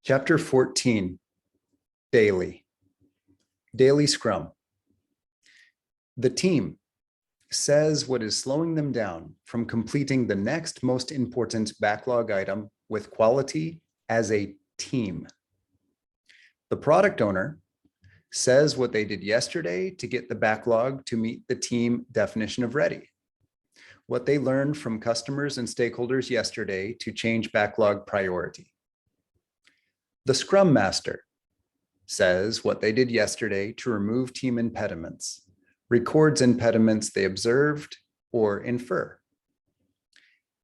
Chapter 14, Daily. Daily Scrum. The team says what is slowing them down from completing the next most important backlog item with quality as a team. The product owner says what they did yesterday to get the backlog to meet the team definition of ready. What they learned from customers and stakeholders yesterday to change backlog priority. The Scrum Master says what they did yesterday to remove team impediments, records impediments they observed or infer.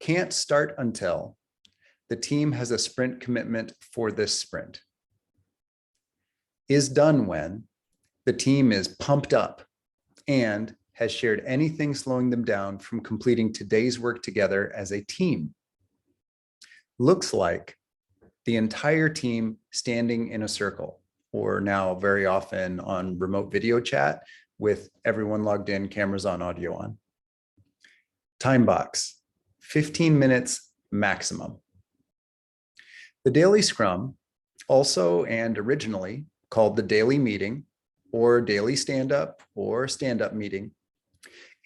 Can't start until the team has a sprint commitment for this sprint. Is done when the team is pumped up and has shared anything slowing them down from completing today's work together as a team. Looks like the entire team standing in a circle, or now very often on remote video chat with everyone logged in, cameras on, audio on. Time box, 15 minutes maximum. The daily Scrum, also and originally called the daily meeting or daily stand-up or stand-up meeting,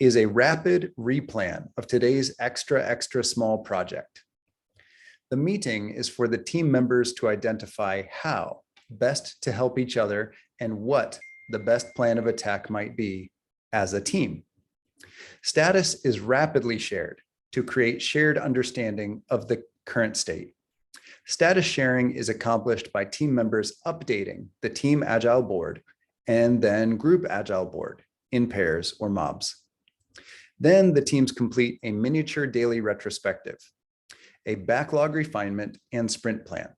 is a rapid replan of today's extra small project. The meeting is for the team members to identify how best to help each other and what the best plan of attack might be as a team. Status is rapidly shared to create shared understanding of the current state. Status sharing is accomplished by team members updating the team agile board and then group agile board in pairs or mobs. Then the teams complete a miniature daily retrospective, a backlog refinement and sprint plan.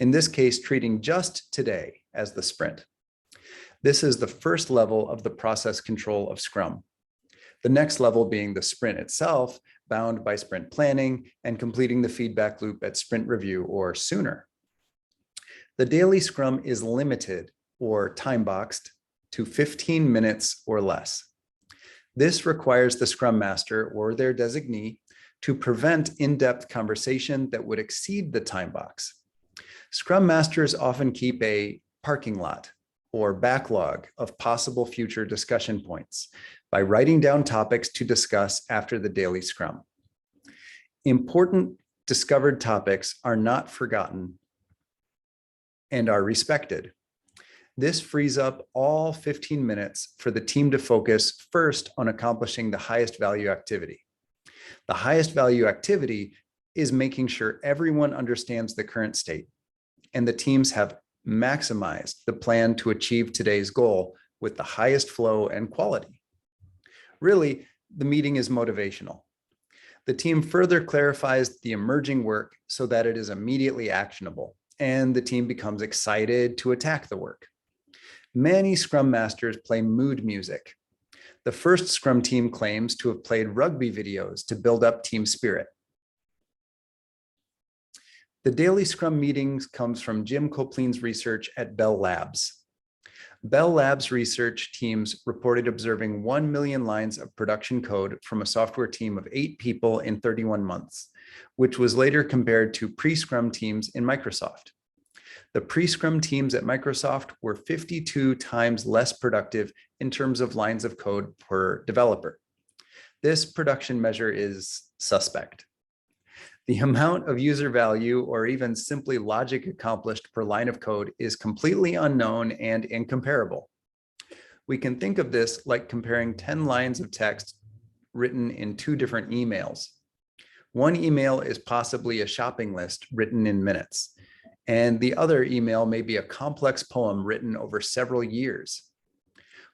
In this case, treating just today as the sprint. This is the first level of the process control of Scrum. The next level being the sprint itself, bound by sprint planning and completing the feedback loop at sprint review or sooner. The daily Scrum is limited or time boxed to 15 minutes or less. This requires the Scrum Master or their designee to prevent in-depth conversation that would exceed the time box. Scrum Masters often keep a parking lot or backlog of possible future discussion points by writing down topics to discuss after the daily Scrum. Important discovered topics are not forgotten and are respected. This frees up all 15 minutes for the team to focus first on accomplishing the highest value activity. The highest value activity is making sure everyone understands the current state and the teams have maximized the plan to achieve today's goal with the highest flow and quality. Really, the meeting is motivational. The team further clarifies the emerging work so that it is immediately actionable and the team becomes excited to attack the work. Many Scrum Masters play mood music. The first Scrum team claims to have played rugby videos to build up team spirit. The daily Scrum meetings comes from Jim Coplein's research at Bell Labs. Bell Labs research teams reported observing 1 million lines of production code from a software team of 8 people in 31 months, which was later compared to pre-Scrum teams in Microsoft. The pre-Scrum teams at Microsoft were 52 times less productive in terms of lines of code per developer. This production measure is suspect. The amount of user value or even simply logic accomplished per line of code is completely unknown and incomparable. We can think of this like comparing 10 lines of text written in 2 different emails. One email is possibly a shopping list written in minutes, and the other email may be a complex poem written over several years.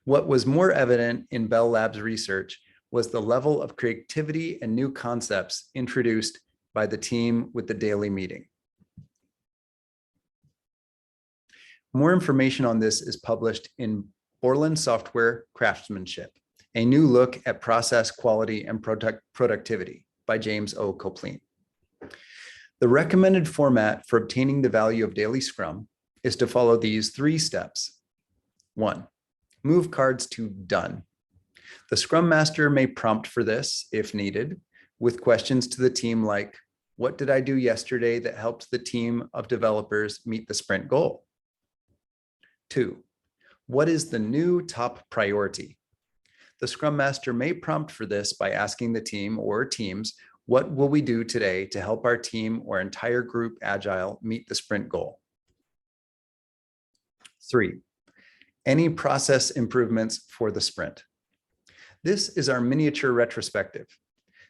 What was more evident in Bell Labs research was the level of creativity and new concepts introduced by the team with the daily meeting. More information on this is published in Borland Software Craftsmanship, a new look at process quality and productivity by James O. Coplein. The recommended format for obtaining the value of daily Scrum is to follow these 3 steps. 1, move cards to done. The Scrum Master may prompt for this if needed, with questions to the team like, What did I do yesterday that helped the team of developers meet the sprint goal? 2, what is the new top priority? The Scrum Master may prompt for this by asking the team or teams, what will we do today to help our team or entire group agile meet the sprint goal? 3, any process improvements for the sprint? This is our miniature retrospective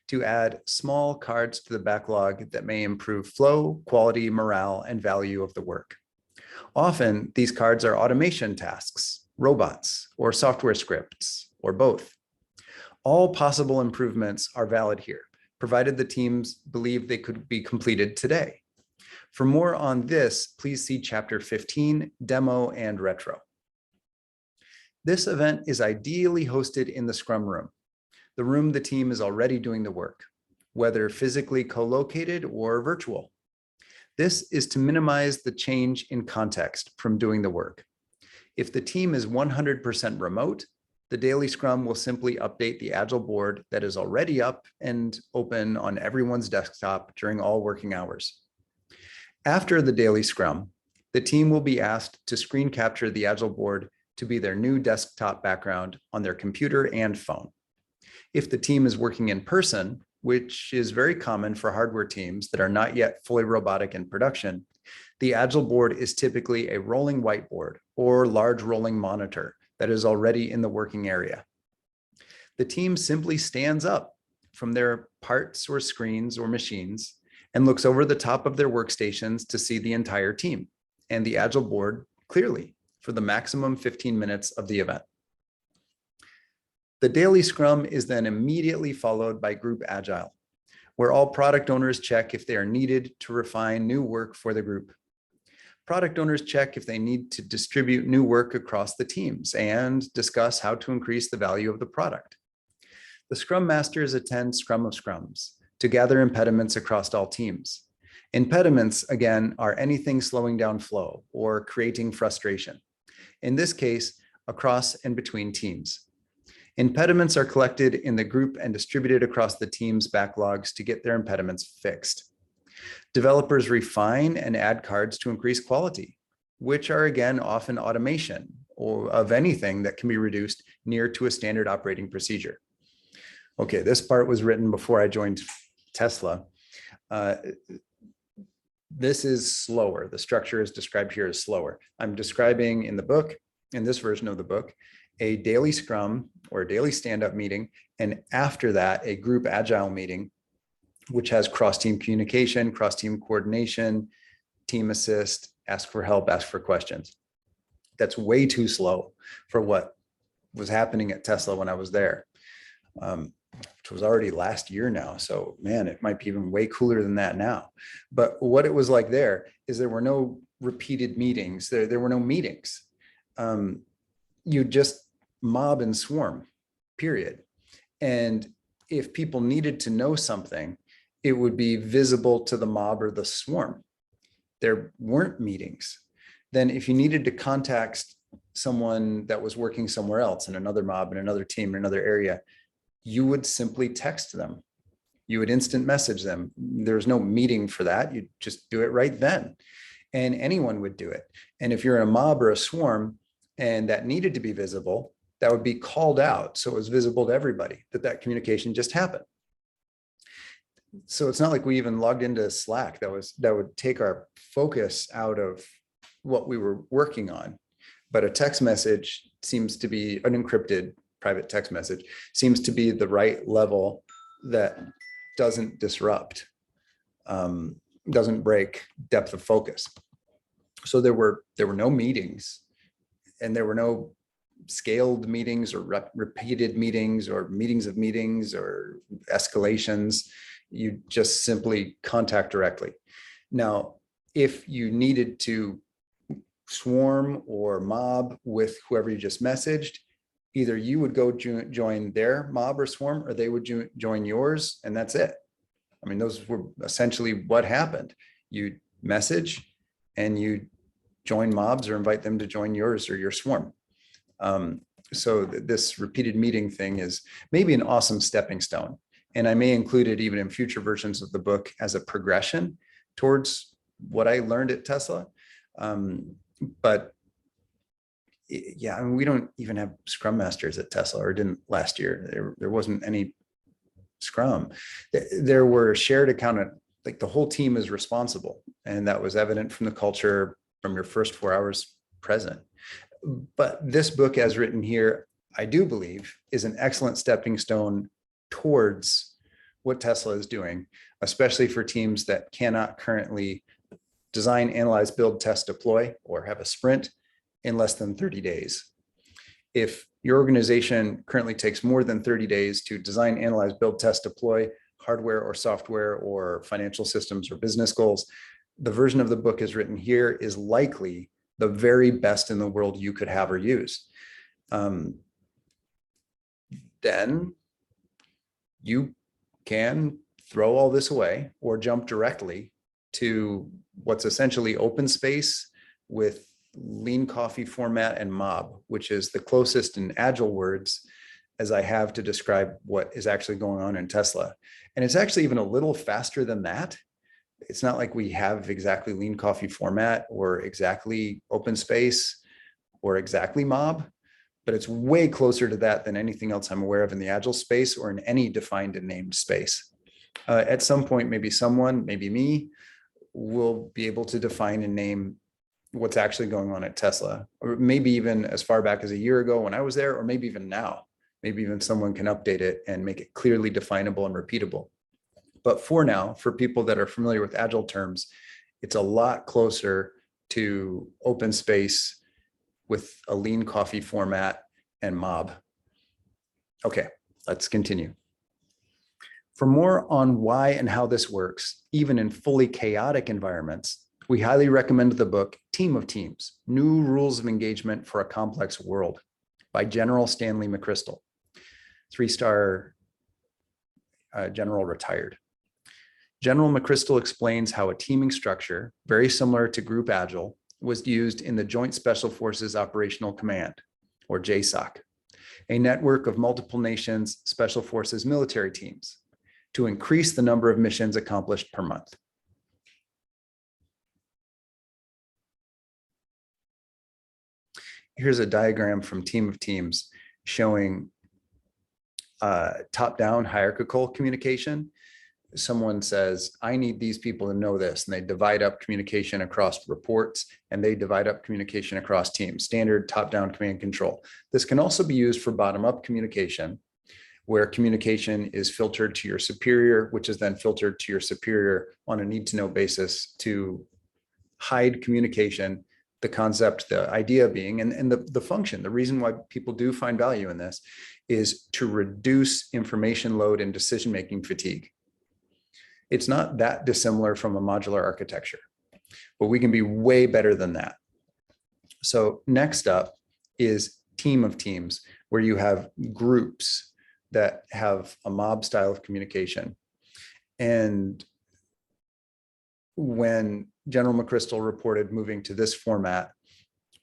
to add small cards to the backlog that may improve flow, quality, morale, and value of the work. Often, these cards are automation tasks, robots, or software scripts, or both. All possible improvements are valid here, provided the teams believe they could be completed today. For more on this, please see Chapter 15, Demo and Retro. This event is ideally hosted in the Scrum room, the room the team is already doing the work, whether physically co-located or virtual. This is to minimize the change in context from doing the work. If the team is 100% remote, the daily Scrum will simply update the Agile board that is already up and open on everyone's desktop during all working hours. After the daily Scrum, the team will be asked to screen capture the Agile board to be their new desktop background on their computer and phone. If the team is working in person, which is very common for hardware teams that are not yet fully robotic in production, the Agile board is typically a rolling whiteboard or large rolling monitor that is already in the working area. The team simply stands up from their parts or screens or machines and looks over the top of their workstations to see the entire team and the Agile board clearly for the maximum 15 minutes of the event. The daily Scrum is then immediately followed by Group Agile, where all product owners check if they are needed to refine new work for the group. Product owners check if they need to distribute new work across the teams and discuss how to increase the value of the product. The Scrum Masters attend Scrum of Scrums to gather impediments across all teams. Impediments, again, are anything slowing down flow or creating frustration. In this case, across and between teams. Impediments are collected in the group and distributed across the team's backlogs to get their impediments fixed. Developers refine and add cards to increase quality, which are again often automation or of anything that can be reduced near to a standard operating procedure. Okay, this part was written before I joined Tesla. This is slower. The structure is described here as slower. I'm describing in the book, in this version of the book, a daily Scrum or a daily stand-up meeting, and after that, a group Agile meeting, which has cross-team communication, cross-team coordination, team assist, ask for help, ask for questions. That's way too slow for what was happening at Tesla when I was there, which was already last year now. So man, it might be even way cooler than that now. But what it was like there is there were no repeated meetings. There were no meetings. You just mob and swarm, period. And if people needed to know something, it would be visible to the mob or the swarm. There weren't meetings. Then if you needed to contact someone that was working somewhere else in another mob, in another team, in another area, you would simply text them. You would instant message them. There's no meeting for that. You just do it right then. And anyone would do it. And if you're in a mob or a swarm and that needed to be visible, that would be called out. So it was visible to everybody that communication just happened. So it's not like we even logged into Slack that would take our focus out of what we were working on. But a text message seems to be an encrypted private text message seems to be the right level that doesn't disrupt, doesn't break depth of focus. So there were no meetings, and there were no scaled meetings or repeated meetings or meetings of meetings or escalations. You just simply contact directly. Now, if you needed to swarm or mob with whoever you just messaged, either you would go join their mob or swarm, or they would join yours, and that's it. I mean, those were essentially what happened. You message and you join mobs or invite them to join yours or your swarm. So this repeated meeting thing is maybe an awesome stepping stone. And I may include it even in future versions of the book as a progression towards what I learned at Tesla. But yeah, I mean, we don't even have Scrum Masters at Tesla, or didn't last year. There wasn't any Scrum. There were shared account, like the whole team is responsible. And that was evident from the culture from your first 4 hours present. But this book, as written here, I do believe is an excellent stepping stone towards what Tesla is doing, especially for teams that cannot currently design, analyze, build, test, deploy, or have a sprint in less than 30 days. If your organization currently takes more than 30 days to design, analyze, build, test, deploy hardware or software or financial systems or business goals, the version of the book is written here is likely the very best in the world you could have or use. Then you can throw all this away or jump directly to what's essentially open space with lean coffee format and mob, which is the closest in agile words as I have to describe what is actually going on in Tesla. And it's actually even a little faster than that. It's not like we have exactly lean coffee format or exactly open space or exactly mob, but it's way closer to that than anything else I'm aware of in the agile space or in any defined and named space. At some point, maybe someone, maybe me, will be able to define and name what's actually going on at Tesla, or maybe even as far back as a year ago when I was there, or maybe even now. Maybe even someone can update it and make it clearly definable and repeatable. But for now, for people that are familiar with agile terms, it's a lot closer to open space with a lean coffee format and mob. Okay, let's continue. For more on why and how this works, even in fully chaotic environments, we highly recommend the book Team of Teams: New Rules of Engagement for a Complex World by General Stanley McChrystal, 3-star general retired. General McChrystal explains how a teaming structure, very similar to Group Agile, was used in the Joint Special Forces Operational Command, or JSOC, a network of multiple nations' special forces military teams, to increase the number of missions accomplished per month. Here's a diagram from Team of Teams showing top-down hierarchical communication. Someone says, I need these people to know this, and they divide up communication across reports, and they divide up communication across teams, standard top-down command and control. This can also be used for bottom-up communication, where communication is filtered to your superior, which is then filtered to your superior on a need-to-know basis to hide communication. The concept, the idea being, and the function, the reason why people do find value in this is to reduce information load and decision-making fatigue. It's not that dissimilar from a modular architecture, but we can be way better than that. So next up is Team of Teams, where you have groups that have a mob style of communication. And when General McChrystal reported moving to this format,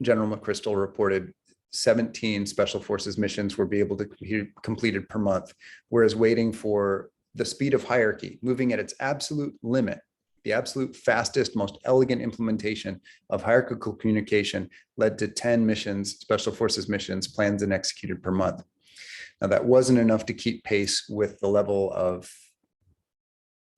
General McChrystal reported 17 Special Forces missions were able to be completed per month, whereas waiting for the speed of hierarchy, moving at its absolute limit, the absolute fastest, most elegant implementation of hierarchical communication led to 10 missions, Special Forces missions, planned and executed per month. Now, that wasn't enough to keep pace with the level of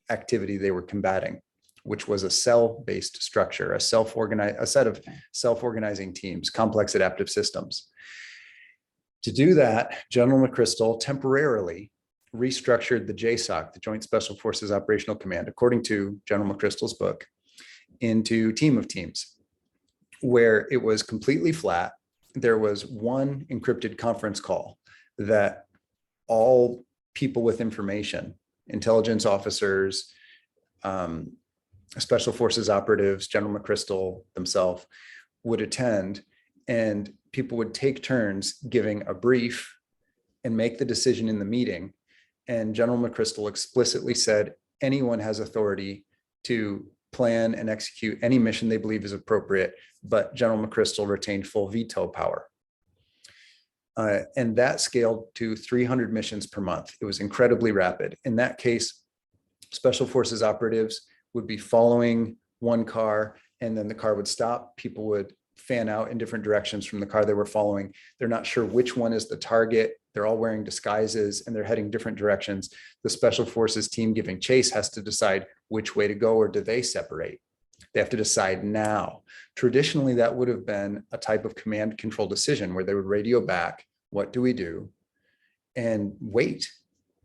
activity they were combating, which was a cell-based structure, a set of self-organizing teams, complex adaptive systems. To do that, General McChrystal temporarily restructured the JSOC, the Joint Special Forces Operational Command, according to General McChrystal's book, into Team of Teams, where it was completely flat. There was one encrypted conference call that all people with information, intelligence officers, Special Forces operatives, General McChrystal themselves, would attend, and people would take turns giving a brief and make the decision in the meeting. And General McChrystal explicitly said anyone has authority to plan and execute any mission they believe is appropriate, but General McChrystal retained full veto power. And that scaled to 300 missions per month. It was incredibly rapid. In that case, special forces operatives would be following one car, and then the car would stop. People would fan out in different directions from the car they were following. They're not sure which one is the target. They're all wearing disguises and they're heading different directions. The special forces team giving chase has to decide which way to go, or do they separate? They have to decide now. Traditionally, that would have been a type of command control decision where they would radio back, what do we do? And wait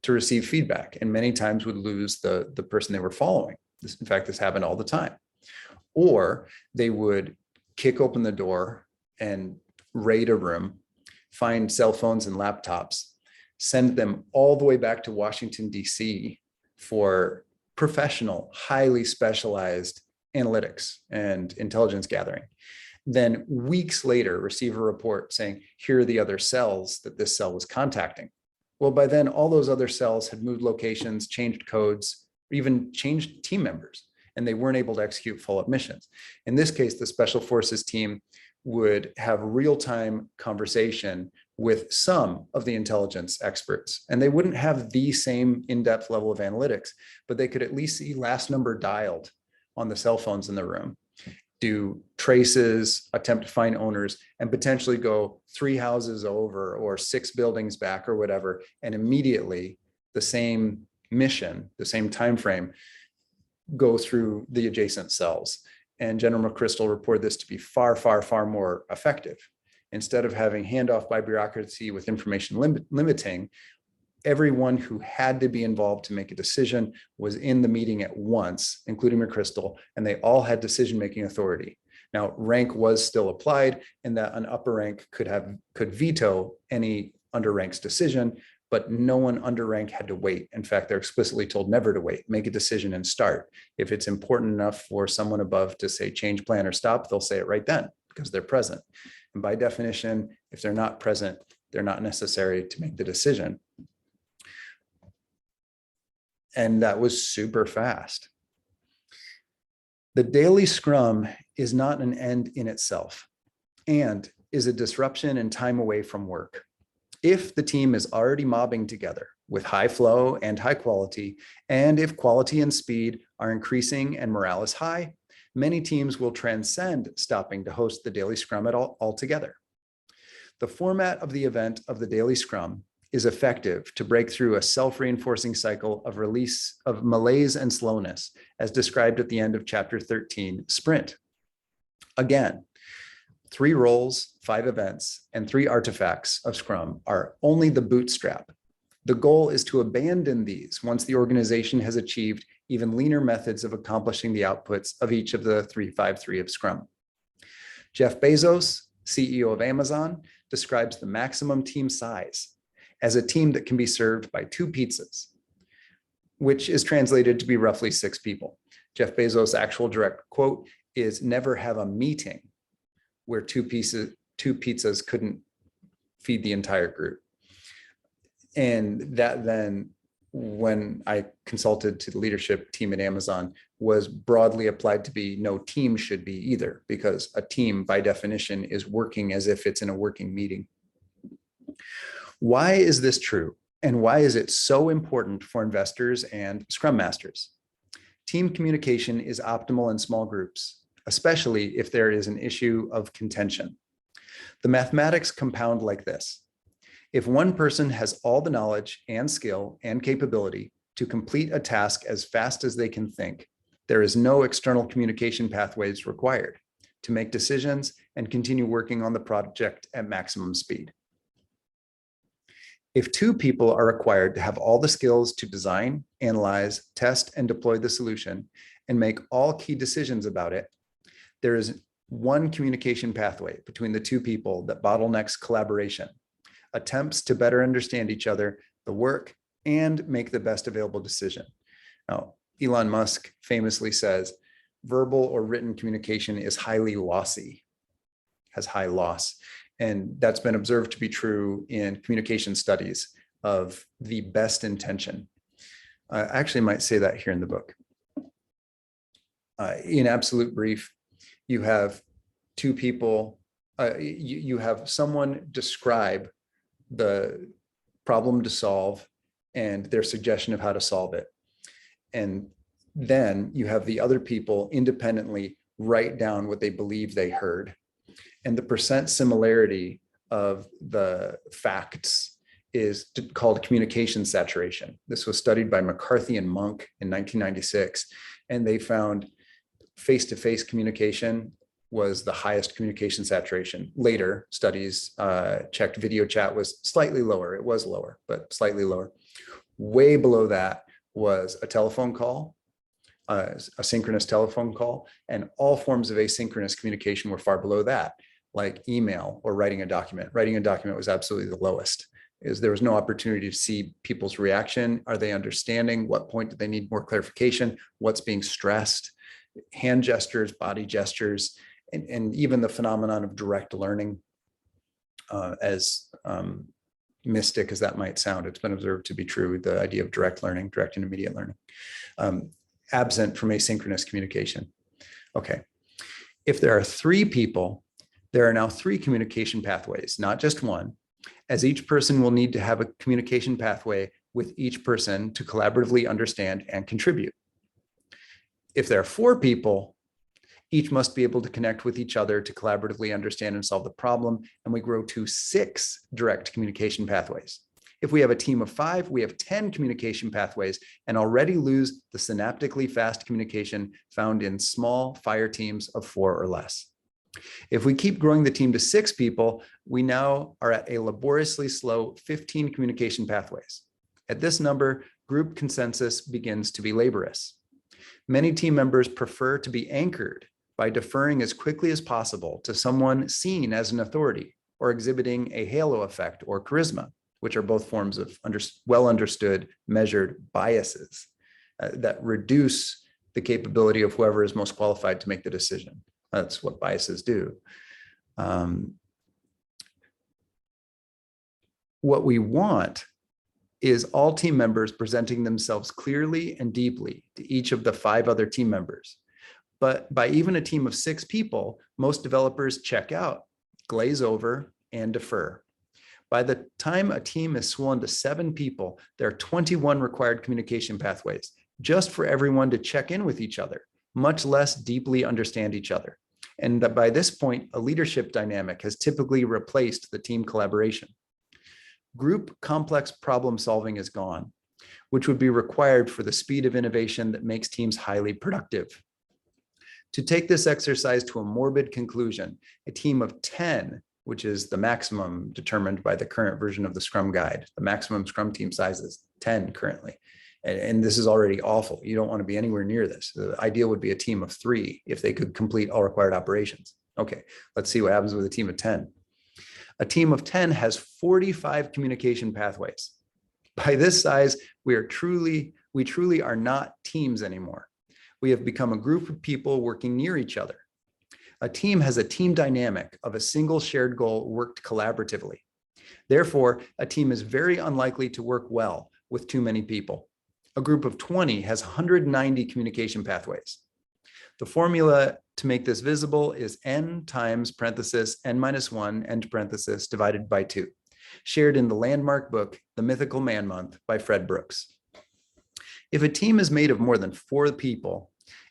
to receive feedback. And many times would lose the person they were following. In fact, this happened all the time. Or they would kick open the door and raid a room, find cell phones and laptops, send them all the way back to Washington, D.C. for professional, highly specialized analytics and intelligence gathering. Then weeks later, receive a report saying, here are the other cells that this cell was contacting. Well, by then, all those other cells had moved locations, changed codes, or even changed team members, and they weren't able to execute follow-up missions. In this case, the Special Forces team would have real-time conversation with some of the intelligence experts, and they wouldn't have the same in-depth level of analytics, but they could at least see last number dialed on the cell phones in the room, do traces, attempt to find owners, and potentially go 3 houses over or 6 buildings back or whatever, and immediately the same mission, the same time frame, go through the adjacent cells. And General McChrystal reported this to be far, far, far more effective. Instead of having handoff by bureaucracy with information limiting, everyone who had to be involved to make a decision was in the meeting at once, including McChrystal, and they all had decision-making authority. Now, rank was still applied, and that an upper rank could veto any under rank's decision, but no one under rank had to wait. In fact, they're explicitly told never to wait, make a decision and start. If it's important enough for someone above to say change plan or stop, they'll say it right then because they're present. And by definition, if they're not present, they're not necessary to make the decision. And that was super fast. The daily scrum is not an end in itself and is a disruption and time away from work. If the team is already mobbing together with high flow and high quality, and if quality and speed are increasing and morale is high, many teams will transcend stopping to host the daily scrum altogether. The format of the event of the daily scrum is effective to break through a self-reinforcing cycle of release of malaise and slowness, as described at the end of chapter 13, Sprint. Again, 3 roles, 5 events, and 3 artifacts of Scrum are only the bootstrap. The goal is to abandon these once the organization has achieved even leaner methods of accomplishing the outputs of each of the 3-5-3 of Scrum. Jeff Bezos, CEO of Amazon, describes the maximum team size as a team that can be served by 2 pizzas, which is translated to be roughly 6 people. Jeff Bezos' actual direct quote is, never have a meeting where 2 pizzas couldn't feed the entire group. And that then, when I consulted to the leadership team at Amazon, was broadly applied to be no team should be either, because a team by definition is working as if it's in a working meeting. Why is this true? And why is it so important for investors and Scrum Masters? Team communication is optimal in small groups, especially if there is an issue of contention. The mathematics compound like this. If one person has all the knowledge and skill and capability to complete a task as fast as they can think, there is no external communication pathways required to make decisions and continue working on the project at maximum speed. If 2 people are required to have all the skills to design, analyze, test, and deploy the solution and make all key decisions about it, there is one communication pathway between the 2 people that bottlenecks collaboration, attempts to better understand each other, the work, and make the best available decision. Now, Elon Musk famously says, verbal or written communication is highly lossy, has high loss. And that's been observed to be true in communication studies of the best intention. I actually might say that here in the book. In absolute brief, you have 2 people, you have someone describe the problem to solve and their suggestion of how to solve it. And then you have the other people independently write down what they believe they heard. And the percent similarity of the facts is called communication saturation. This was studied by McCarthy and Monk in 1996, and they found face-to-face communication was the highest communication saturation. Later studies checked video chat was slightly lower. It was lower, but slightly lower. Way below that was a telephone call, a synchronous telephone call, and all forms of asynchronous communication were far below that, like email or writing a document. Writing a document was absolutely the lowest. There was no opportunity to see people's reaction. Are they understanding? What point do they need more clarification? What's being stressed? Hand gestures, body gestures, and even the phenomenon of direct learning, as mystic as that might sound, it's been observed to be true, the idea of direct learning, direct and immediate learning, absent from asynchronous communication. Okay, if there are 3 people, there are now 3 communication pathways, not just one, as each person will need to have a communication pathway with each person to collaboratively understand and contribute. If there are 4 people, each must be able to connect with each other to collaboratively understand and solve the problem, and we grow to 6 direct communication pathways. If we have a team of 5, we have 10 communication pathways and already lose the synaptically fast communication found in small fire teams of 4 or less. If we keep growing the team to 6 people, we now are at a laboriously slow 15 communication pathways. At this number, group consensus begins to be laborious. Many team members prefer to be anchored by deferring as quickly as possible to someone seen as an authority or exhibiting a halo effect or charisma, which are both forms of well understood, measured biases that reduce the capability of whoever is most qualified to make the decision. That's what biases do. What we want is all team members presenting themselves clearly and deeply to each of the 5 other team members. But by even a team of 6 people, most developers check out, glaze over, and defer. By the time a team is swollen to 7 people, there are 21 required communication pathways just for everyone to check in with each other, much less deeply understand each other. And that by this point, a leadership dynamic has typically replaced the team collaboration. Group complex problem solving is gone, which would be required for the speed of innovation that makes teams highly productive. To take this exercise to a morbid conclusion, a team of 10, which is the maximum determined by the current version of the Scrum guide, the maximum Scrum team size is 10 currently. And this is already awful. You don't want to be anywhere near this. The ideal would be a team of 3 if they could complete all required operations. Okay, let's see what happens with a team of 10. A team of 10 has 45 communication pathways. By this size, we truly are not teams anymore. We have become a group of people working near each other. A team has a team dynamic of a single shared goal worked collaboratively. Therefore, a team is very unlikely to work well with too many people. A group of 20 has 190 communication pathways. The formula to make this visible is n times parenthesis n minus 1 end parenthesis divided by 2, shared in the landmark book, The Mythical Man Month by Fred Brooks. If a team is made of more than 4 people,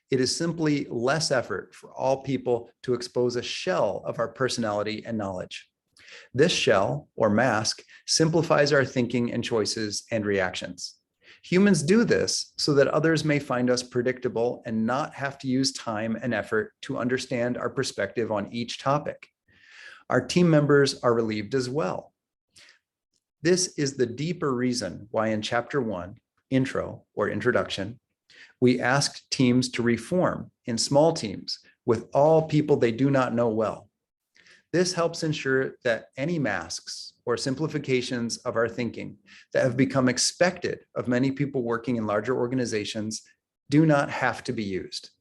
it is simply less effort for all people to expose a shell of our personality and knowledge. This shell, or mask, simplifies our thinking and choices and reactions. Humans do this so that others may find us predictable and not have to use time and effort to understand our perspective on each topic. Our team members are relieved as well. This is the deeper reason why in Chapter 1, Intro or Introduction, we asked teams to reform in small teams with all people they do not know well. This helps ensure that any masks or simplifications of our thinking that have become expected of many people working in larger organizations do not have to be used.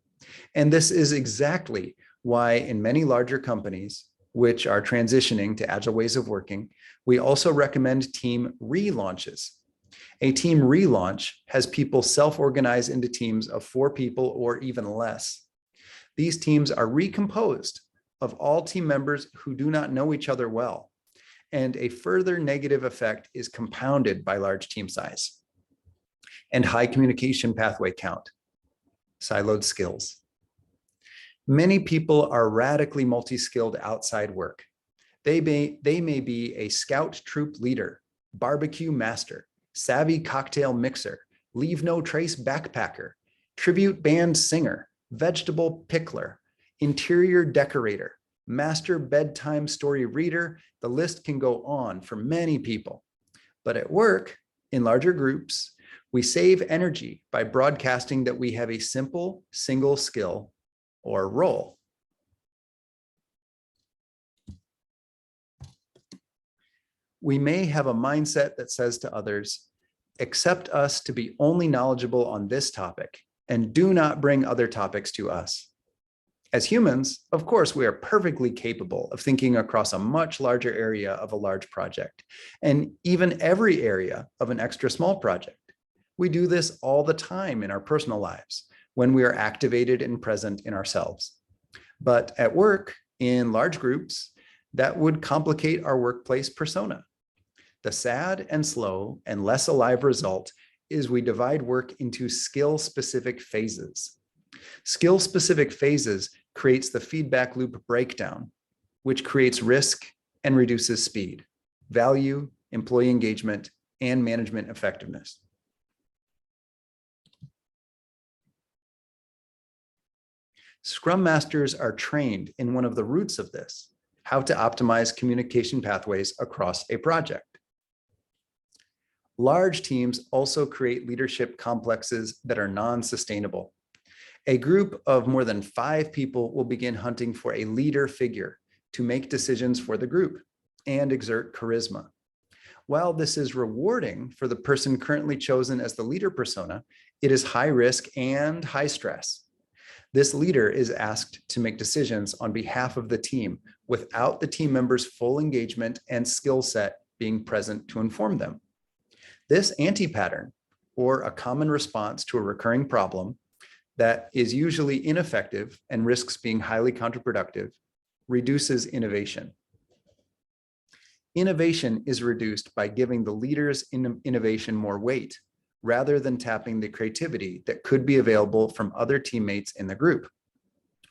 And this is exactly why in many larger companies, which are transitioning to agile ways of working, we also recommend team relaunches. A team relaunch has people self-organize into teams of 4 people or even less. These teams are recomposed of all team members who do not know each other well. and a further negative effect is compounded by large team size and high communication pathway count, siloed skills. Many people are radically multi-skilled outside work. They may be a scout troop leader, barbecue master, savvy cocktail mixer, leave no trace backpacker, tribute band singer, vegetable pickler, interior decorator, master bedtime story reader. The list can go on for many people. But at work, in larger groups, we save energy by broadcasting that we have a simple single skill or role. We may have a mindset that says to others, accept us to be only knowledgeable on this topic and do not bring other topics to us. As humans, of course, we are perfectly capable of thinking across a much larger area of a large project, and even every area of an extra small project. We do this all the time in our personal lives when we are activated and present in ourselves. But at work, in large groups, that would complicate our workplace persona. The sad and slow and less alive result is we divide work into skill-specific phases. Skill-specific phases creates the feedback loop breakdown, which creates risk and reduces speed, value, employee engagement, and management effectiveness. Scrum Masters are trained in one of the roots of this, how to optimize communication pathways across a project. Large teams also create leadership complexes that are non-sustainable. A group of more than 5 people will begin hunting for a leader figure to make decisions for the group and exert charisma. While this is rewarding for the person currently chosen as the leader persona, it is high risk and high stress. This leader is asked to make decisions on behalf of the team without the team members' full engagement and skill set being present to inform them. This anti-pattern, or a common response to a recurring problem that is usually ineffective and risks being highly counterproductive, reduces innovation. Innovation is reduced by giving the leaders in innovation more weight, rather than tapping the creativity that could be available from other teammates in the group.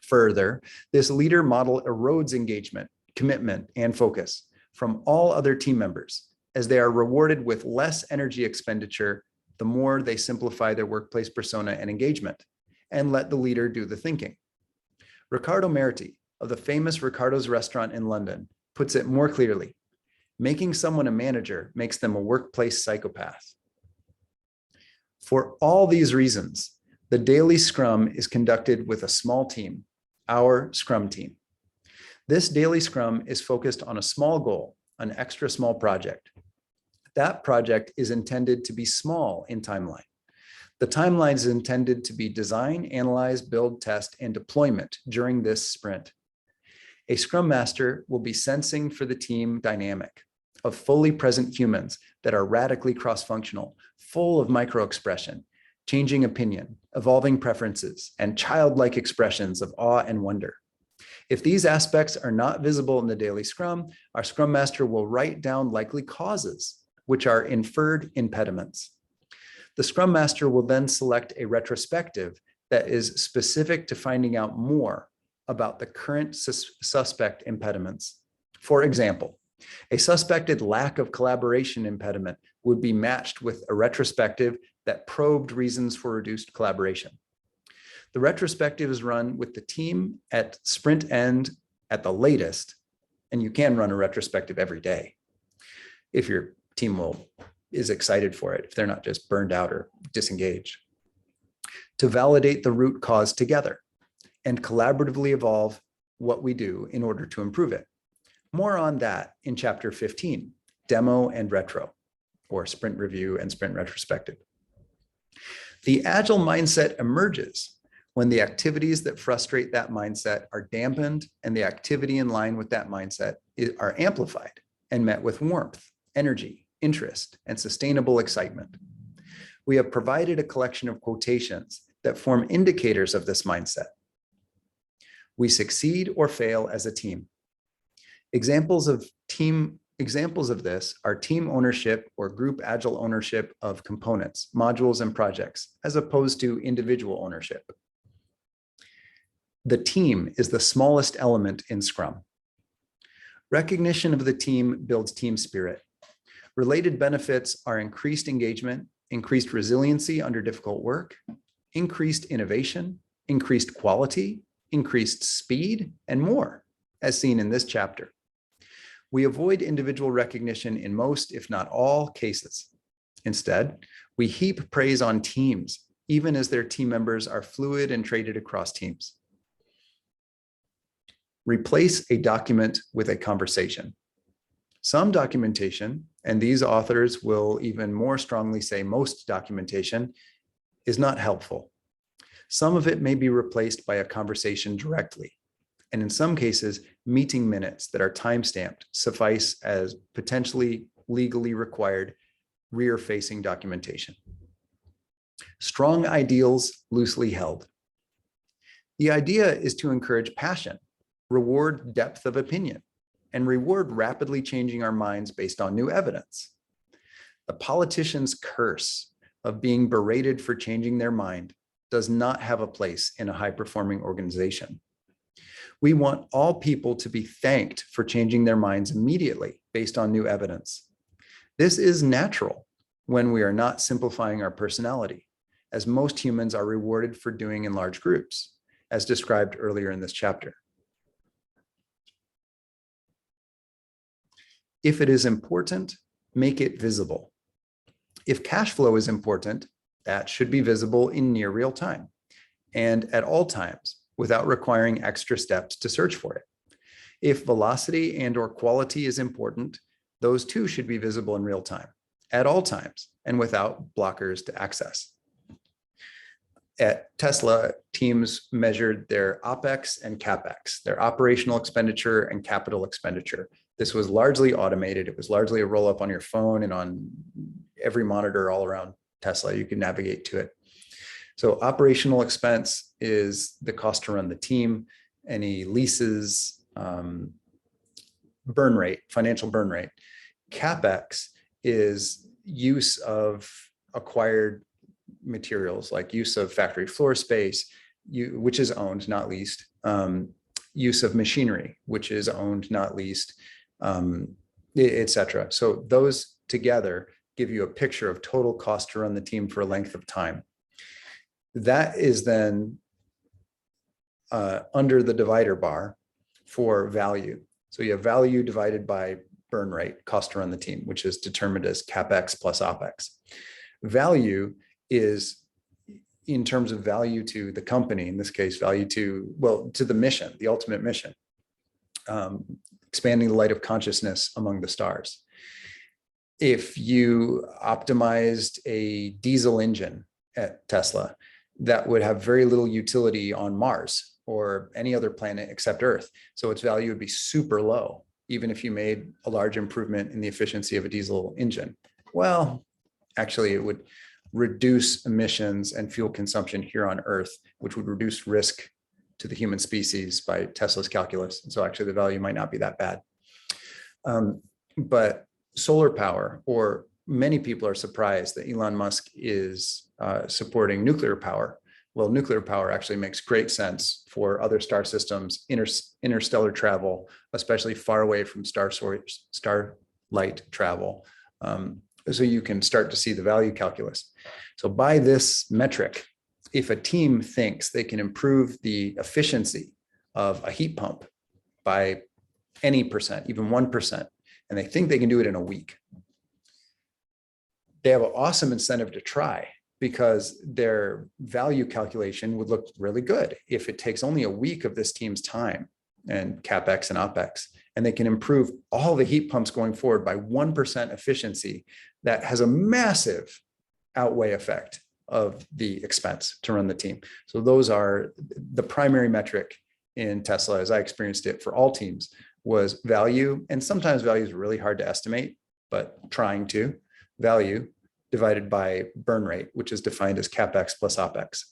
Further, this leader model erodes engagement, commitment, and focus from all other team members, as they are rewarded with less energy expenditure the more they simplify their workplace persona and engagement, and let the leader do the thinking. Riccardo Meriti of the famous Riccardo's restaurant in London puts it more clearly: making someone a manager makes them a workplace psychopath. For all these reasons, the daily Scrum is conducted with a small team, our Scrum team. This daily Scrum is focused on a small goal, an extra small project. That project is intended to be small in timeline. The timeline is intended to be design, analyze, build, test, and deployment during this sprint. A Scrum Master will be sensing for the team dynamic of fully present humans that are radically cross-functional, full of micro-expression, changing opinion, evolving preferences, and childlike expressions of awe and wonder. If these aspects are not visible in the daily Scrum, our Scrum Master will write down likely causes, which are inferred impediments. The Scrum Master will then select a retrospective that is specific to finding out more about the current suspect impediments. For example, a suspected lack of collaboration impediment would be matched with a retrospective that probed reasons for reduced collaboration. The retrospective is run with the team at sprint end at the latest, and you can run a retrospective every day if your team is excited for it, if they're not just burned out or disengaged, to validate the root cause together and collaboratively evolve what we do in order to improve it. More on that in chapter 15, demo and retro, or sprint review and sprint retrospective. The agile mindset emerges when the activities that frustrate that mindset are dampened and the activity in line with that mindset are amplified and met with warmth, energy, interest, and sustainable excitement. We have provided a collection of quotations that form indicators of this mindset. We succeed or fail as a team. Examples of team Examples of this are team ownership or group agile ownership of components, modules, and projects, as opposed to individual ownership. The team is the smallest element in Scrum. Recognition of the team builds team spirit. Related benefits are increased engagement, increased resiliency under difficult work, increased innovation, increased quality, increased speed, and more, as seen in this chapter. We avoid individual recognition in most, if not all, cases. Instead, we heap praise on teams, even as their team members are fluid and traded across teams. Replace a document with a conversation. Some documentation, and these authors will even more strongly say most documentation, is not helpful. Some of it may be replaced by a conversation directly. And in some cases, meeting minutes that are time-stamped suffice as potentially legally required rear-facing documentation. Strong ideals loosely held. The idea is to encourage passion, reward depth of opinion, and reward rapidly changing our minds based on new evidence. The politician's curse of being berated for changing their mind does not have a place in a high-performing organization. We want all people to be thanked for changing their minds immediately based on new evidence. This is natural when we are not simplifying our personality, as most humans are rewarded for doing in large groups, as described earlier in this chapter. If it is important, make it visible. If cash flow is important, that should be visible in near real time and at all times without requiring extra steps to search for it. If velocity and/or quality is important, those too should be visible in real time at all times and without blockers to access. At Tesla, teams measured their OpEx and CapEx, their operational expenditure and capital expenditure. This was largely automated. It was largely a roll-up on your phone and on every monitor all around Tesla. You can navigate to it. So operational expense is the cost to run the team, any leases, burn rate, financial burn rate. CapEx is use of acquired materials, like use of factory floor space, which is owned, not leased, use of machinery, which is owned, not leased, etc. So those together give you a picture of total cost to run the team for a length of time. That is then under the divider bar for value. So you have value divided by burn rate, cost to run the team, which is determined as CapEx plus OpEx. Value is in terms of value to the company, in this case, value to, well, to the mission, the ultimate mission, expanding the light of consciousness among the stars. If you optimized a diesel engine at Tesla, that would have very little utility on Mars or any other planet except Earth. So its value would be super low, even if you made a large improvement in the efficiency of a diesel engine. Well, actually, it would reduce emissions and fuel consumption here on Earth, which would reduce risk to the human species by Tesla's calculus. And so actually the value might not be that bad. But solar power, or many people are surprised that Elon Musk is supporting nuclear power. Well, nuclear power actually makes great sense for other star systems, interstellar travel, especially far away from starlight travel. So you can start to see the value calculus. So by this metric, if a team thinks they can improve the efficiency of a heat pump by any percent, even 1%, and they think they can do it in a week, they have an awesome incentive to try, because their value calculation would look really good if it takes only a week of this team's time and CapEx and OpEx, and they can improve all the heat pumps going forward by 1% efficiency. That has a massive outweigh effect of the expense to run the team. So those are the primary metric in Tesla, as I experienced it for all teams, was value. And sometimes value is really hard to estimate, but trying to value divided by burn rate, which is defined as CapEx plus OpEx.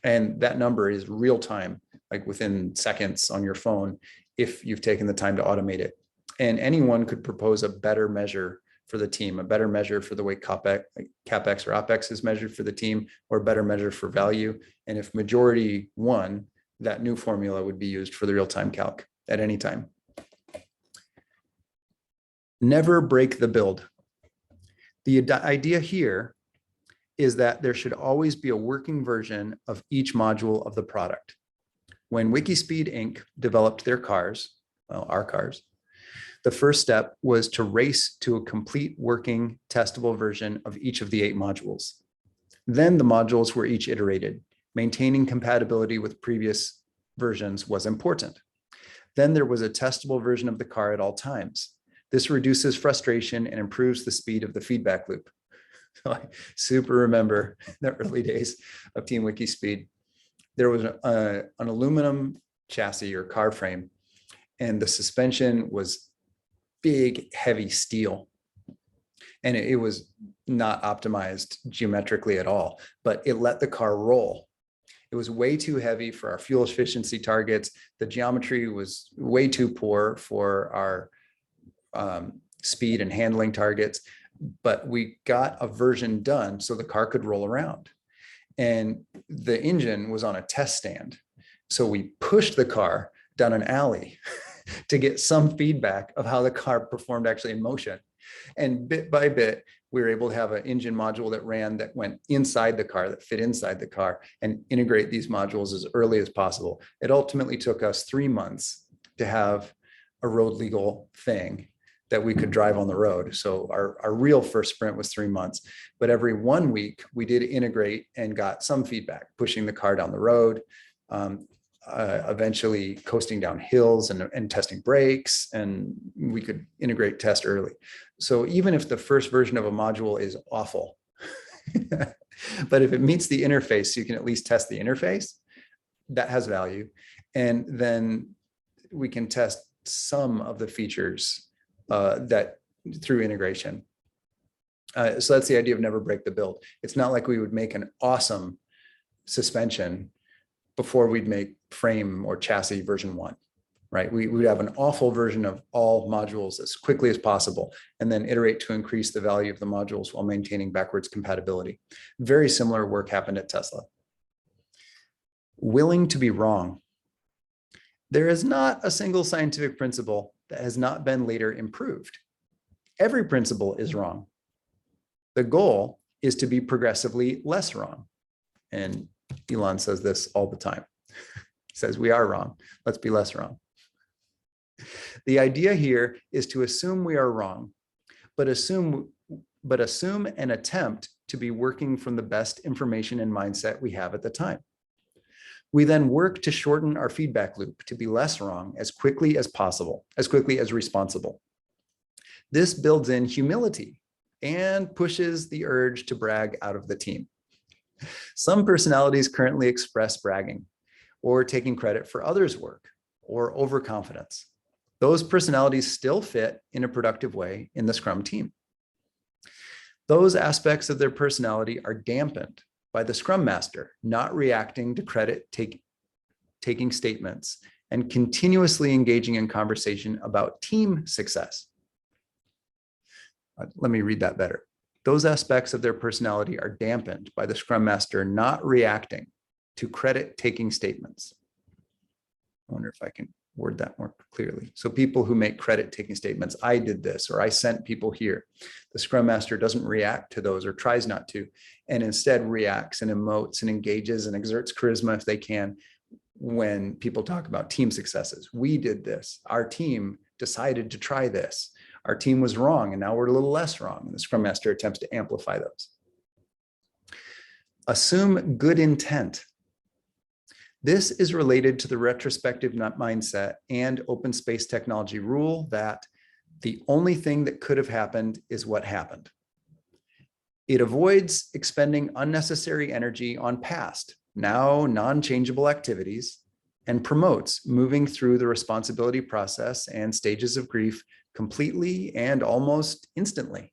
And that number is real time, like within seconds on your phone, if you've taken the time to automate it. And anyone could propose a better measure for the team, a better measure for the way CapEx or OpEx is measured for the team, or a better measure for value. And if majority won, that new formula would be used for the real-time calc at any time. Never break the build. The idea here is that there should always be a working version of each module of the product. When Wikispeed Inc. developed their cars, well, our cars, the first step was to race to a complete working testable version of each of the 8 modules. Then the modules were each iterated. Maintaining compatibility with previous versions was important. Then there was a testable version of the car at all times. This reduces frustration and improves the speed of the feedback loop. I super remember the early days of Team Wikispeed. There was an aluminum chassis or car frame, and the suspension was big, heavy steel. And it was not optimized geometrically at all, but it let the car roll. It was way too heavy for our fuel efficiency targets. The geometry was way too poor for our speed and handling targets, but we got a version done so the car could roll around. And the engine was on a test stand. So we pushed the car down an alley to get some feedback of how the car performed actually in motion. And bit by bit, we were able to have an engine module that ran, that went inside the car, that fit inside the car, and integrate these modules as early as possible. It ultimately took us 3 months to have a road legal thing that we could drive on the road. So our real first sprint was 3 months, but every 1 week we did integrate and got some feedback, pushing the car down the road, eventually coasting down hills and testing brakes, and we could integrate test early. So even if the first version of a module is awful, but if it meets the interface, so you can at least test the interface, that has value. And then we can test some of the features that through integration. So that's the idea of never break the build. It's not like we would make an awesome suspension before we'd make frame or chassis version 1, right? We would have an awful version of all modules as quickly as possible, and then iterate to increase the value of the modules while maintaining backwards compatibility. Very similar work happened at Tesla. Willing to be wrong. There is not a single scientific principle that has not been later improved. Every principle is wrong. The goal is to be progressively less wrong. And Elon says this all the time. He says, we are wrong. Let's be less wrong. The idea here is to assume we are wrong, but assume and attempt to be working from the best information and mindset we have at the time. We then work to shorten our feedback loop to be less wrong as quickly as possible, as quickly as responsible. This builds in humility and pushes the urge to brag out of the team. Some personalities currently express bragging or taking credit for others' work or overconfidence. Those personalities still fit in a productive way in the Scrum team. Those aspects of their personality are dampened by the Scrum Master not reacting to credit taking statements and continuously engaging in conversation about team success. Let me read that better. Those aspects of their personality are dampened by the Scrum Master not reacting to credit-taking statements. I wonder if I can word that more clearly. So people who make credit-taking statements, I did this, or I sent people here. The Scrum Master doesn't react to those, or tries not to, and instead reacts and emotes and engages and exerts charisma if they can when people talk about team successes. We did this. Our team decided to try this. Our team was wrong, and now we're a little less wrong. And the Scrum Master attempts to amplify those. Assume good intent. This is related to the retrospective mindset and open space technology rule that the only thing that could have happened is what happened. It avoids expending unnecessary energy on past, now non-changeable activities, and promotes moving through the responsibility process and stages of grief completely and almost instantly.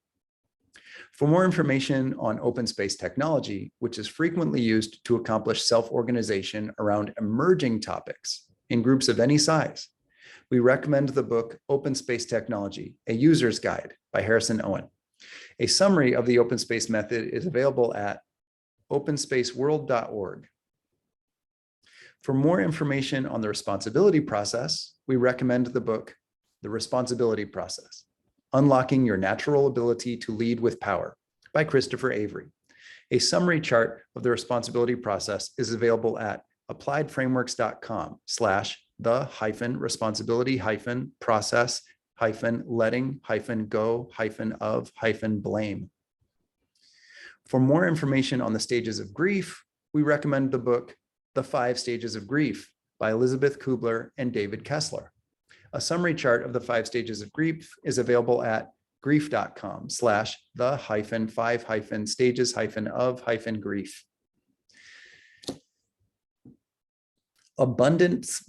For more information on open space technology, which is frequently used to accomplish self-organization around emerging topics in groups of any size, we recommend the book Open Space Technology, A User's Guide by Harrison Owen. A summary of the open space method is available at openspaceworld.org. For more information on the responsibility process, we recommend the book The Responsibility Process, Unlocking Your Natural Ability to Lead with Power by Christopher Avery. A summary chart of the responsibility process is available at appliedframeworks.com/the-responsibility-process-letting-go-of-blame. For more information on the stages of grief, we recommend the book The 5 Stages of Grief by Elizabeth Kubler and David Kessler. A summary chart of the 5 stages of grief is available at grief.com/the-5-stages-of-grief. Abundance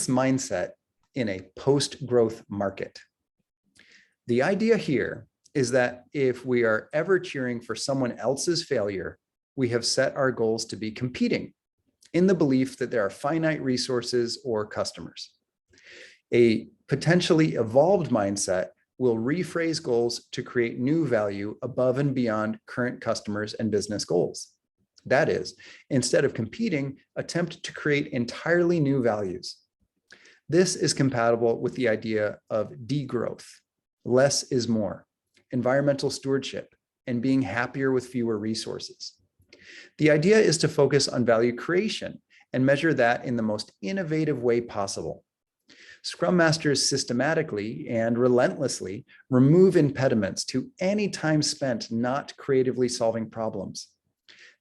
mindset in a post-growth market. The idea here is that if we are ever cheering for someone else's failure, we have set our goals to be competing in the belief that there are finite resources or customers. A potentially evolved mindset will rephrase goals to create new value above and beyond current customers and business goals. That is, instead of competing, attempt to create entirely new values. This is compatible with the idea of degrowth, less is more, environmental stewardship, and being happier with fewer resources. The idea is to focus on value creation and measure that in the most innovative way possible. Scrum Masters systematically and relentlessly remove impediments to any time spent not creatively solving problems.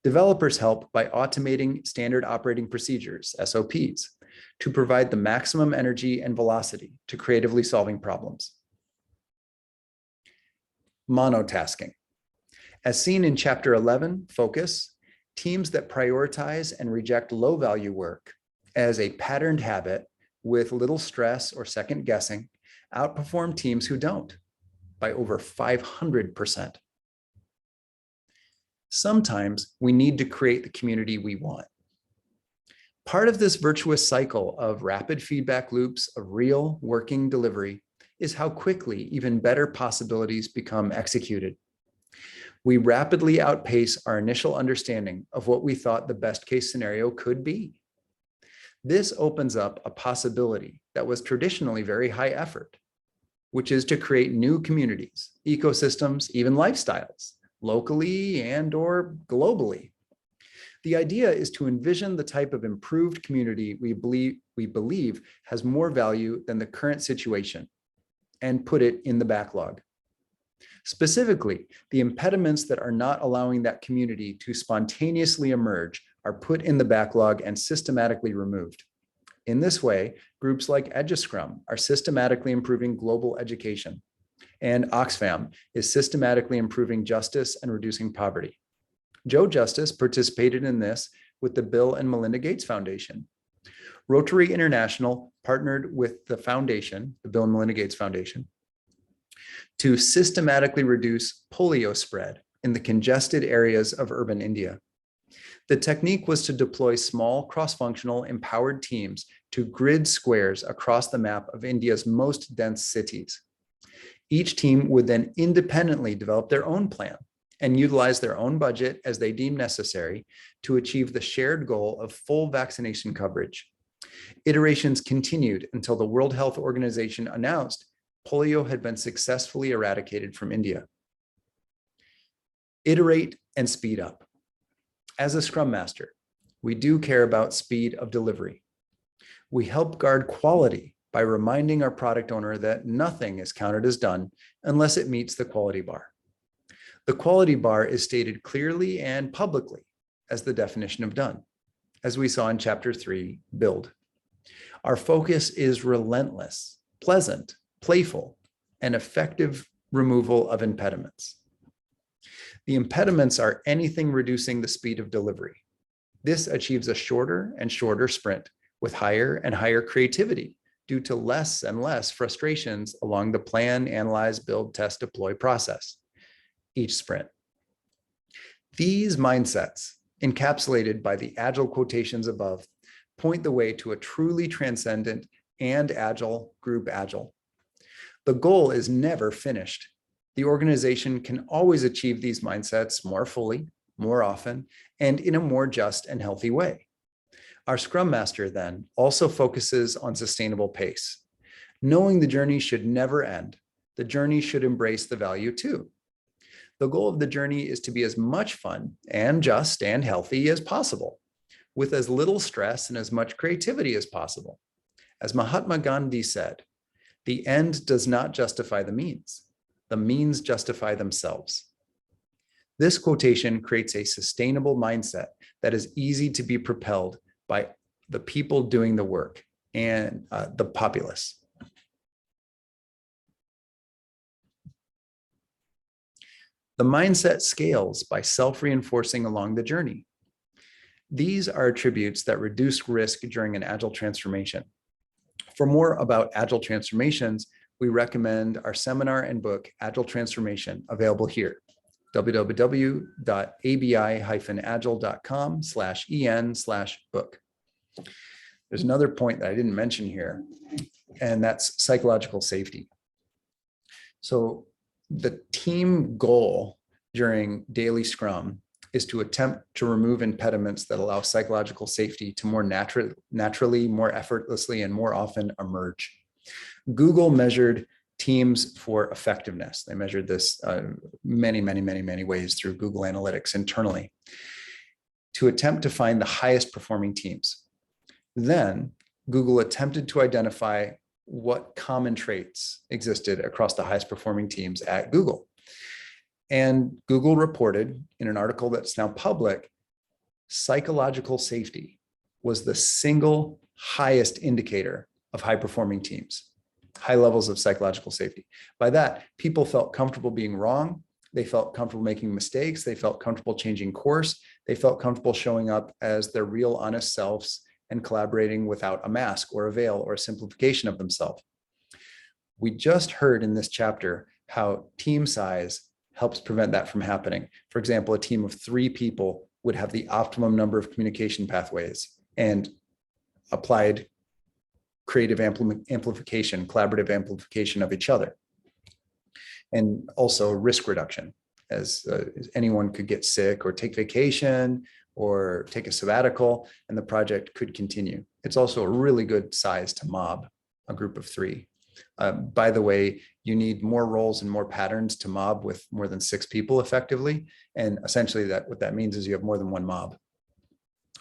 Developers help by automating standard operating procedures, SOPs, to provide the maximum energy and velocity to creatively solving problems. Monotasking. As seen in Chapter 11, Focus, teams that prioritize and reject low-value work as a patterned habit with little stress or second guessing outperform teams who don't by over 500%. Sometimes we need to create the community we want. Part of this virtuous cycle of rapid feedback loops of real working delivery is how quickly even better possibilities become executed. We rapidly outpace our initial understanding of what we thought the best case scenario could be. This opens up a possibility that was traditionally very high effort, which is to create new communities, ecosystems, even lifestyles, locally and/or globally. The idea is to envision the type of improved community we believe has more value than the current situation and put it in the backlog. Specifically, the impediments that are not allowing that community to spontaneously emerge are put in the backlog and systematically removed. In this way, groups like EduScrum are systematically improving global education, and Oxfam is systematically improving justice and reducing poverty. Joe Justice participated in this with the Bill and Melinda Gates Foundation. Rotary International partnered with the foundation, the Bill and Melinda Gates Foundation, to systematically reduce polio spread in the congested areas of urban India. The technique was to deploy small cross-functional empowered teams to grid squares across the map of India's most dense cities. Each team would then independently develop their own plan and utilize their own budget as they deem necessary to achieve the shared goal of full vaccination coverage. Iterations continued until the World Health Organization announced polio had been successfully eradicated from India. Iterate and speed up. As a Scrum Master, we do care about speed of delivery. We help guard quality by reminding our product owner that nothing is counted as done unless it meets the quality bar. The quality bar is stated clearly and publicly as the definition of done, as we saw in Chapter 3, Build. Our focus is relentless, pleasant, playful, and effective removal of impediments. The impediments are anything reducing the speed of delivery. This achieves a shorter and shorter sprint with higher and higher creativity due to less and less frustrations along the plan, analyze, build, test, deploy process each sprint. These mindsets, encapsulated by the agile quotations above, point the way to a truly transcendent and agile group agile. The goal is never finished. The organization can always achieve these mindsets more fully, more often, and in a more just and healthy way. Our Scrum Master then also focuses on sustainable pace. Knowing the journey should never end, the journey should embrace the value too. The goal of the journey is to be as much fun and just and healthy as possible, with as little stress and as much creativity as possible. As Mahatma Gandhi said, the end does not justify the means justify themselves. This quotation creates a sustainable mindset that is easy to be propelled by the people doing the work and the populace. The mindset scales by self-reinforcing along the journey. These are attributes that reduce risk during an agile transformation. For more about agile transformations, we recommend our seminar and book, Agile Transformation, available here, www.abi-agile.com/en/book. There's another point that I didn't mention here, and that's psychological safety. So the team goal during daily Scrum is to attempt to remove impediments that allow psychological safety to more naturally, more effortlessly, and more often emerge. Google measured teams for effectiveness. They measured this many ways through Google Analytics internally to attempt to find the highest performing teams. Then Google attempted to identify what common traits existed across the highest performing teams at Google. And Google reported in an article that's now public, psychological safety was the single highest indicator of high performing teams, high levels of psychological safety. By that, people felt comfortable being wrong. They felt comfortable making mistakes. They felt comfortable changing course. They felt comfortable showing up as their real honest selves and collaborating without a mask or a veil or a simplification of themselves. We just heard in this chapter how team size helps prevent that from happening. For example, a team of 3 people would have the optimum number of communication pathways and applied creative amplification, collaborative amplification of each other. And also risk reduction, as anyone could get sick or take vacation or take a sabbatical, and the project could continue. It's also a really good size to mob a group of 3. By the way, you need more roles and more patterns to mob with more than 6 people effectively. And essentially what that means is you have more than one mob.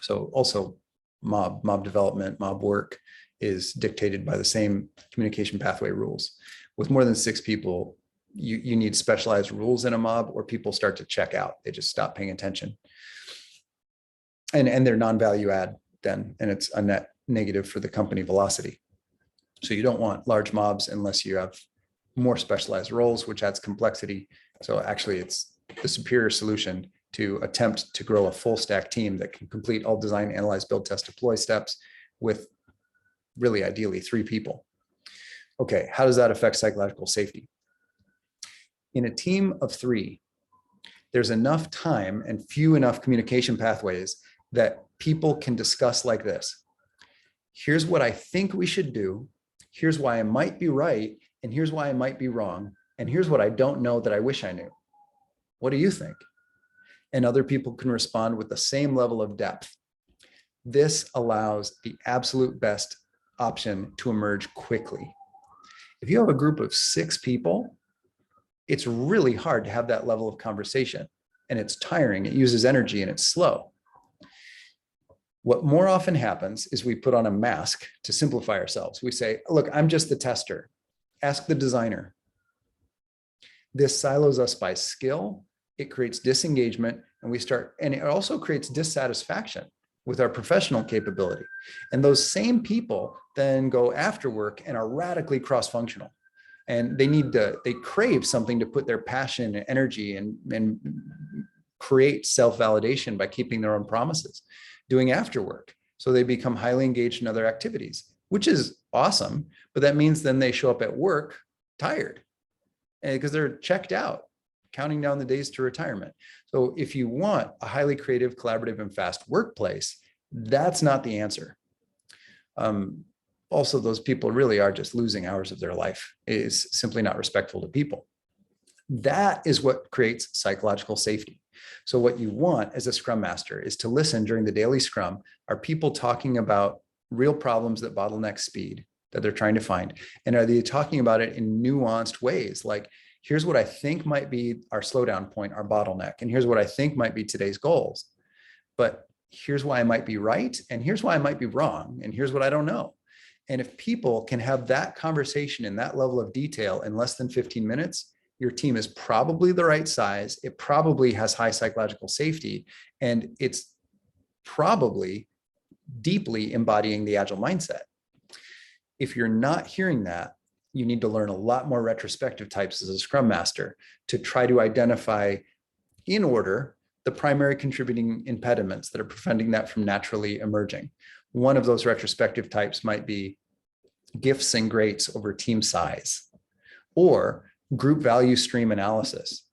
So also mob development, mob work is dictated by the same communication pathway rules. With more than 6 people, you need specialized rules in a mob, or people start to check out. They just stop paying attention. And they're non-value add then, and it's a net negative for the company velocity. So you don't want large mobs unless you have more specialized roles, which adds complexity. So actually it's the superior solution to attempt to grow a full stack team that can complete all design, analyze, build, test, deploy steps with really ideally 3 people. Okay, how does that affect psychological safety? In a team of 3, there's enough time and few enough communication pathways that people can discuss like this. Here's what I think we should do. Here's why I might be right. And here's why I might be wrong. And here's what I don't know that I wish I knew. What do you think? And other people can respond with the same level of depth. This allows the absolute best option to emerge quickly. If you have a group of 6 people, it's really hard to have that level of conversation, and it's tiring. It uses energy and it's slow. What more often happens is we put on a mask to simplify ourselves. We say, look, I'm just the tester. Ask the designer. This silos us by skill. It creates disengagement, and it also creates dissatisfaction with our professional capability. And those same people then go after work and are radically cross-functional. And they crave something to put their passion and energy and create self-validation by keeping their own promises, doing after work. So they become highly engaged in other activities, which is awesome. But that means then they show up at work tired because they're checked out, counting down the days to retirement. So if you want a highly creative, collaborative, and fast workplace, that's not the answer. Also, those people really are just losing hours of their life. It is simply not respectful to people. That is what creates psychological safety. So what you want as a Scrum Master is to listen during the daily Scrum. Are people talking about real problems that bottleneck speed that they're trying to find? And are they talking about it in nuanced ways? Like, here's what I think might be our slowdown point, our bottleneck. And here's what I think might be today's goals. But here's why I might be right. And here's why I might be wrong. And here's what I don't know. And if people can have that conversation in that level of detail in less than 15 minutes, your team is probably the right size. It probably has high psychological safety, and it's probably deeply embodying the agile mindset. If you're not hearing that, you need to learn a lot more retrospective types as a Scrum Master to try to identify in order the primary contributing impediments that are preventing that from naturally emerging. One of those retrospective types might be gifts and greats over team size, or group value stream analysis.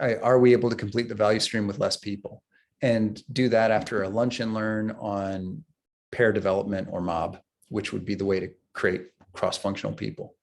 Are we able to complete the value stream with less people? And do that after a lunch and learn on pair development or mob, which would be the way to create cross-functional people.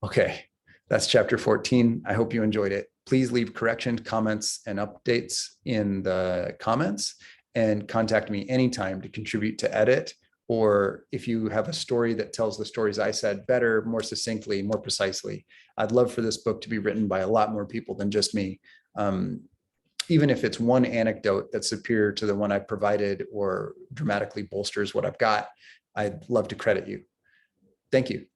Okay, that's chapter 14. I hope you enjoyed it. Please leave corrections, comments, and updates in the comments, and contact me anytime to contribute to edit. Or if you have a story that tells the stories I said better, more succinctly, more precisely, I'd love for this book to be written by a lot more people than just me. Even if it's one anecdote that's superior to the one I provided or dramatically bolsters what I've got, I'd love to credit you. Thank you.